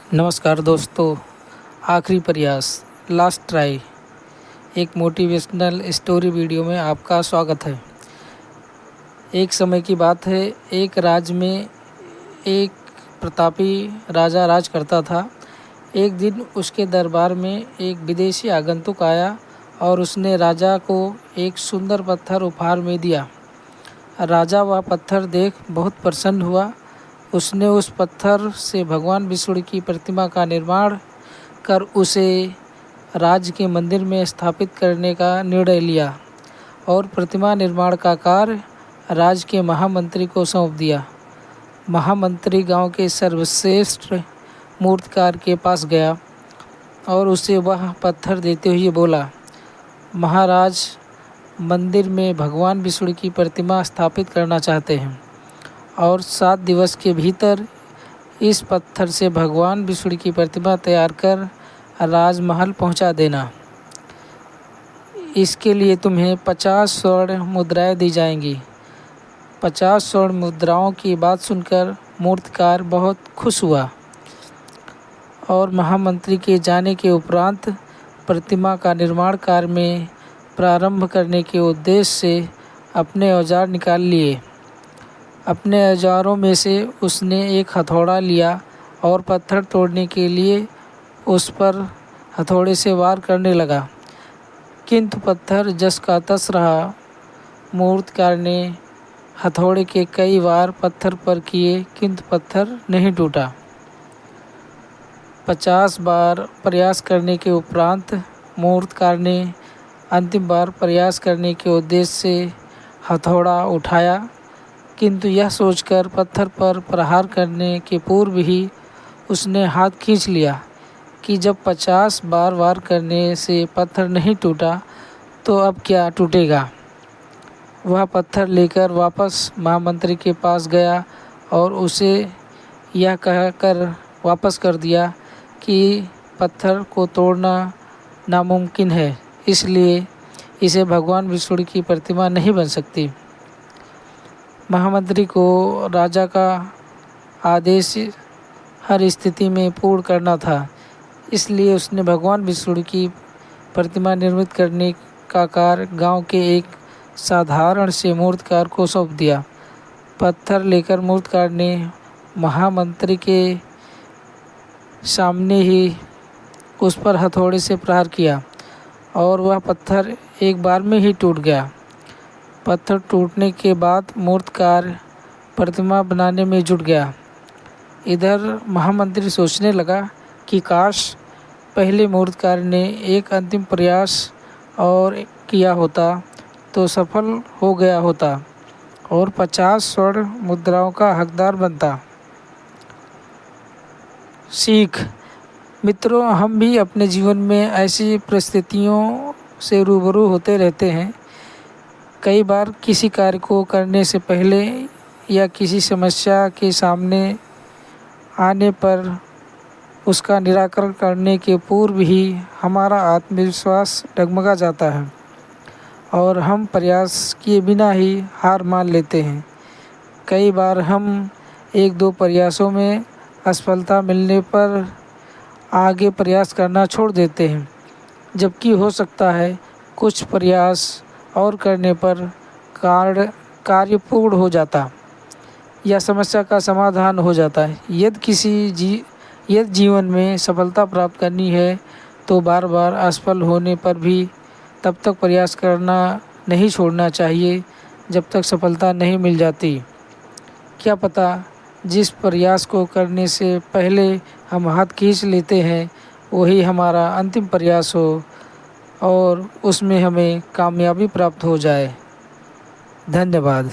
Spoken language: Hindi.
नमस्कार दोस्तों। आखिरी प्रयास, लास्ट ट्राई, एक मोटिवेशनल स्टोरी वीडियो में आपका स्वागत है। एक समय की बात है, एक राज्य में एक प्रतापी राजा राज करता था। एक दिन उसके दरबार में एक विदेशी आगंतुक आया और उसने राजा को एक सुंदर पत्थर उपहार में दिया। राजा वह पत्थर देख बहुत प्रसन्न हुआ। उसने उस पत्थर से भगवान विष्णु की प्रतिमा का निर्माण कर उसे राज्य के मंदिर में स्थापित करने का निर्णय लिया और प्रतिमा निर्माण का कार्य राज्य के महामंत्री को सौंप दिया। महामंत्री गांव के सर्वश्रेष्ठ मूर्तिकार के पास गया और उसे वह पत्थर देते हुए बोला, महाराज, मंदिर में भगवान विष्णु की प्रतिमा स्थापित करना चाहते हैं और 7 दिवस के भीतर इस पत्थर से भगवान विष्णु की प्रतिमा तैयार कर राजमहल पहुंचा देना। इसके लिए तुम्हें 50 स्वर्ण मुद्राएं दी जाएंगी। 50 स्वर्ण मुद्राओं की बात सुनकर मूर्तिकार बहुत खुश हुआ और महामंत्री के जाने के उपरांत प्रतिमा का निर्माण कार्य में प्रारंभ करने के उद्देश्य से अपने औजार निकाल लिए। अपने औजारों में से उसने एक हथौड़ा लिया और पत्थर तोड़ने के लिए उस पर हथौड़े से वार करने लगा, किंतु पत्थर जस का तस रहा। मूर्तिकार ने हथौड़े के कई वार पत्थर पर किए, किंतु पत्थर नहीं टूटा। 50 बार प्रयास करने के उपरांत मूर्तिकार ने अंतिम बार प्रयास करने के उद्देश्य से हथौड़ा उठाया, किंतु यह सोचकर पत्थर पर प्रहार करने के पूर्व ही उसने हाथ खींच लिया कि जब 50 बार वार करने से पत्थर नहीं टूटा तो अब क्या टूटेगा। वह पत्थर लेकर वापस महामंत्री के पास गया और उसे यह कहकर वापस कर दिया कि पत्थर को तोड़ना नामुमकिन है, इसलिए इसे भगवान विष्णु की प्रतिमा नहीं बन सकती। महामंत्री को राजा का आदेश हर स्थिति में पूर्ण करना था, इसलिए उसने भगवान विष्णु की प्रतिमा निर्मित करने का कार्य गांव के एक साधारण से मूर्तिकार को सौंप दिया। पत्थर लेकर मूर्तिकार ने महामंत्री के सामने ही उस पर हथौड़े से प्रहार किया और वह पत्थर एक बार में ही टूट गया। पत्थर टूटने के बाद मूर्तिकार प्रतिमा बनाने में जुट गया। इधर महामंत्री सोचने लगा कि काश पहले मूर्तिकार ने एक अंतिम प्रयास और किया होता तो सफल हो गया होता और 50 स्वर्ण मुद्राओं का हकदार बनता। सीख, मित्रों, हम भी अपने जीवन में ऐसी परिस्थितियों से रूबरू होते रहते हैं। कई बार किसी कार्य को करने से पहले या किसी समस्या के सामने आने पर उसका निराकरण करने के पूर्व ही हमारा आत्मविश्वास डगमगा जाता है और हम प्रयास किए बिना ही हार मान लेते हैं। कई बार हम 1-2 प्रयासों में असफलता मिलने पर आगे प्रयास करना छोड़ देते हैं, जबकि हो सकता है कुछ प्रयास और करने पर कार्य पूर्ण हो जाता या समस्या का समाधान हो जाता है। यदि जीवन में सफलता प्राप्त करनी है तो बार बार असफल होने पर भी तब तक प्रयास करना नहीं छोड़ना चाहिए जब तक सफलता नहीं मिल जाती। क्या पता जिस प्रयास को करने से पहले हम हाथ खींच लेते हैं वही हमारा अंतिम प्रयास हो और उसमें हमें कामयाबी प्राप्त हो जाए। धन्यवाद।